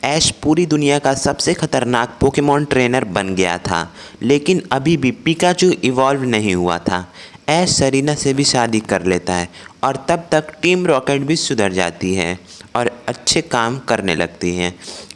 ऐश पूरी दुनिया का सबसे खतरनाक पोकेमॉन ट्रेनर बन गया था, लेकिन अभी भी पिकाचू इवॉल्व नहीं हुआ था। ऐश सरीना से भी शादी कर लेता है और तब तक टीम रॉकेट भी सुधर जाती है और अच्छे काम करने लगती है।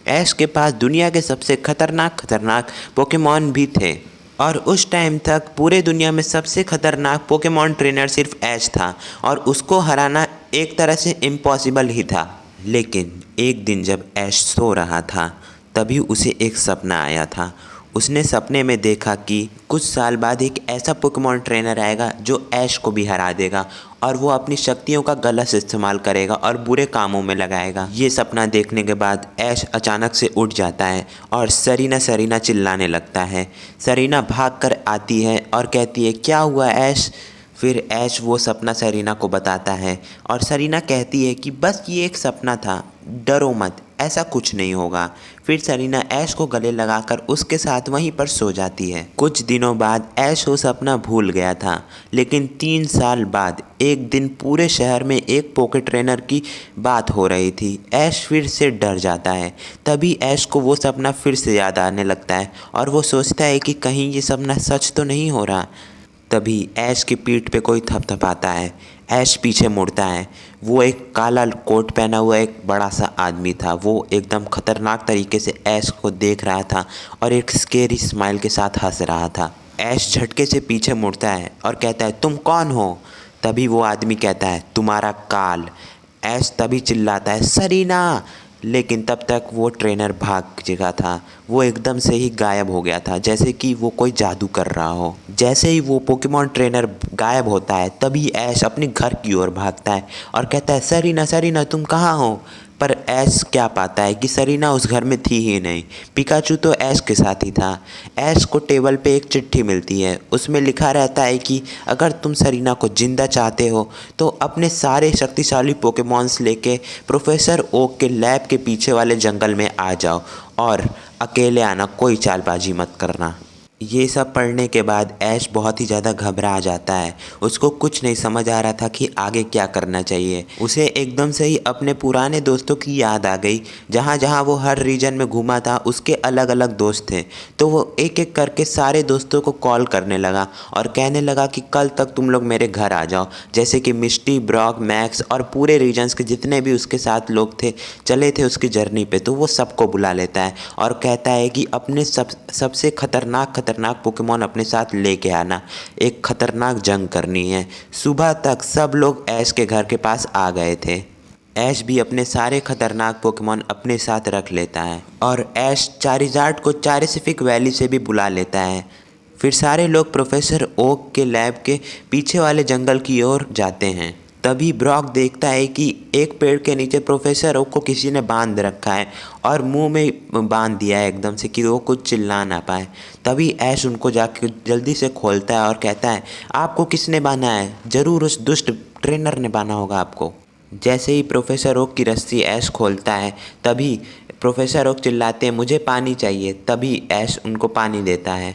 ऐश के पास दुनिया के सबसे खतरनाक पोकेमॉन भी थे और उस टाइम तक पूरे दुनिया में सबसे खतरनाक पोकेमॉन ट्रेनर सिर्फ ऐश था और उसको हराना एक तरह से इम्पॉसिबल ही था। लेकिन एक दिन जब ऐश सो रहा था तभी उसे एक सपना आया था। उसने सपने में देखा कि कुछ साल बाद एक ऐसा पोकेमॉन ट्रेनर आएगा जो ऐश को भी हरा देगा और वो अपनी शक्तियों का गलत इस्तेमाल करेगा और बुरे कामों में लगाएगा। ये सपना देखने के बाद ऐश अचानक से उठ जाता है और सरीना सरीना चिल्लाने लगता है। सरीना भाग कर आती है और कहती है, क्या हुआ ऐश? फिर ऐश वो सपना सरीना को बताता है और सरीना कहती है कि बस ये एक सपना था, डरो मत, ऐसा कुछ नहीं होगा। फिर सरीना ऐश को गले लगाकर उसके साथ वहीं पर सो जाती है। कुछ दिनों बाद ऐश वो सपना भूल गया था, लेकिन 3 साल बाद एक दिन पूरे शहर में एक पोकेट ट्रेनर की बात हो रही थी। ऐश फिर से डर जाता है। तभी ऐश को वो सपना फिर से याद आने लगता है और वो सोचता है कि कहीं ये सपना सच तो नहीं हो रहा। तभी ऐश की पीठ पे कोई थपथपाता है। ऐश पीछे मुड़ता है। वो एक काला कोट पहना हुआ एक बड़ा सा आदमी था। वो एकदम खतरनाक तरीके से ऐश को देख रहा था और एक स्केरी स्माइल के साथ हंस रहा था। ऐश झटके से पीछे मुड़ता है और कहता है, तुम कौन हो? तभी वो आदमी कहता है, तुम्हारा काल। ऐश तभी चिल्लाता है, सरीना! लेकिन तब तक वो ट्रेनर भाग चुका था। वो एकदम से ही गायब हो गया था, जैसे कि वो कोई जादू कर रहा हो। जैसे ही वो पोकेमॉन ट्रेनर गायब होता है तभी ऐश अपने घर की ओर भागता है और कहता है, सरीना सरीना तुम कहाँ हो? पर ऐश क्या पाता है कि सरीना उस घर में थी ही नहीं। पिकाचू तो ऐश के साथ ही था। ऐश को टेबल पे एक चिट्ठी मिलती है। उसमें लिखा रहता है कि अगर तुम सरीना को जिंदा चाहते हो तो अपने सारे शक्तिशाली पोकेमॉन्स लेके प्रोफेसर ओक के लैब के पीछे वाले जंगल में आ जाओ और अकेले आना, कोई चालबाजी मत करना। ये सब पढ़ने के बाद ऐश बहुत ही ज़्यादा घबरा जाता है। उसको कुछ नहीं समझ आ रहा था कि आगे क्या करना चाहिए। उसे एकदम से ही अपने पुराने दोस्तों की याद आ गई। जहाँ जहाँ वो हर रीजन में घूमा था उसके अलग अलग दोस्त थे। तो वो एक एक करके सारे दोस्तों को कॉल करने लगा और कहने लगा कि कल तक तुम लोग मेरे घर आ जाओ। जैसे कि मिस्टी, ब्रॉक, मैक्स और पूरे रीजन्स के जितने भी उसके साथ लोग थे चले थे उसकी जर्नी पे, तो वो सबको बुला लेता है और कहता है कि अपने सबसे खतरनाक पोकेमॉन अपने साथ लेके आना, एक खतरनाक जंग करनी है। सुबह तक सब लोग ऐश के घर के पास आ गए थे। ऐश भी अपने सारे खतरनाक पोकेमॉन अपने साथ रख लेता है और ऐश चारिज़ार्ड को चारिसिफिक वैली से भी बुला लेता है। फिर सारे लोग प्रोफेसर ओक के लैब के पीछे वाले जंगल की ओर जाते हैं। तभी ब्रॉक देखता है कि एक पेड़ के नीचे प्रोफेसर ओक को किसी ने बांध रखा है और मुंह में बांध दिया है एकदम से कि वो कुछ चिल्ला ना पाए। तभी ऐश उनको जाके जल्दी से खोलता है और कहता है, आपको किसने बांधा है? ज़रूर उस दुष्ट ट्रेनर ने बांधा होगा आपको। जैसे ही प्रोफेसर ओक की रस्सी ऐश खोलता है तभी प्रोफेसर ओक चिल्लाते हैं, मुझे पानी चाहिए। तभी ऐश उनको पानी देता है।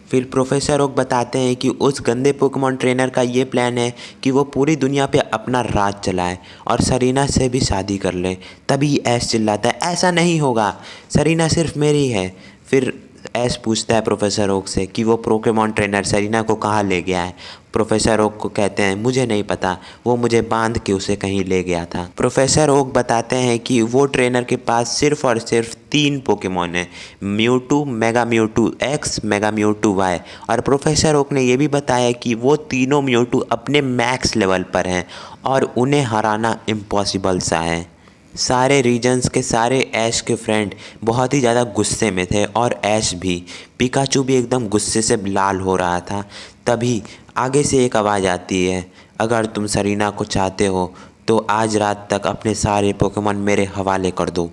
फिर प्रोफेसर ओक बताते हैं कि उस गंदे पोकेमॉन ट्रेनर का ये प्लान है कि वो पूरी दुनिया पे अपना राज चलाए और सरीना से भी शादी कर ले। तभी ऐश चिल्लाता है, ऐसा नहीं होगा, सरीना सिर्फ मेरी है। फिर ऐश पूछता है प्रोफेसर ओक से कि वो पोकेमॉन ट्रेनर सरीना को कहाँ ले गया है। प्रोफेसर ओक को कहते हैं, मुझे नहीं पता, वो मुझे बांध के उसे कहीं ले गया था। प्रोफेसर ओक बताते हैं कि वो ट्रेनर के पास सिर्फ और सिर्फ 3 पोकेमॉन है, Mewtwo, mega Mewtwo X, mega Mewtwo Y. और प्रोफेसर ओक ने ये भी बताया कि वो तीनों म्यूटू अपने मैक्स लेवल पर हैं और उन्हें हराना इम्पॉसिबल सा है। सारे रीजन्स के सारे ऐश के फ्रेंड बहुत ही ज़्यादा गुस्से में थे और ऐश भी। पिकाचू भी एकदम गुस्से से लाल हो रहा था। तभी आगे से एक आवाज़ आती है, अगर तुम सरीना को चाहते हो तो आज रात तक अपने सारे पोकेमॉन मेरे हवाले कर दो।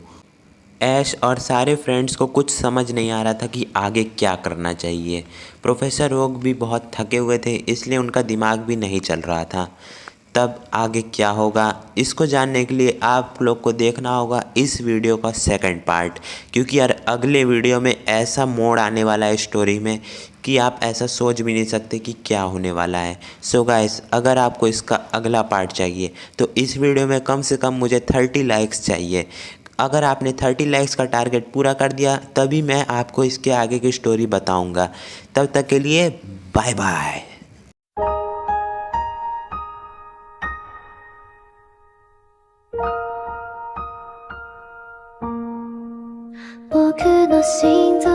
ऐश और सारे फ्रेंड्स को कुछ समझ नहीं आ रहा था कि आगे क्या करना चाहिए। प्रोफेसर ओक भी बहुत थके हुए थे, इसलिए उनका दिमाग भी नहीं चल रहा था। तब आगे क्या होगा इसको जानने के लिए आप लोग को देखना होगा इस वीडियो का सेकंड पार्ट, क्योंकि यार अगले वीडियो में ऐसा मोड़ आने वाला है स्टोरी में कि आप ऐसा सोच भी नहीं सकते कि क्या होने वाला है। सो गाइस, अगर आपको इसका अगला पार्ट चाहिए तो इस वीडियो में कम से कम मुझे 30 लाइक्स चाहिए। अगर आपने 30 लाइक्स का टारगेट पूरा कर दिया तभी मैं आपको इसके आगे की स्टोरी बताऊंगा। तब तक के लिए बाय बाय।僕の心臓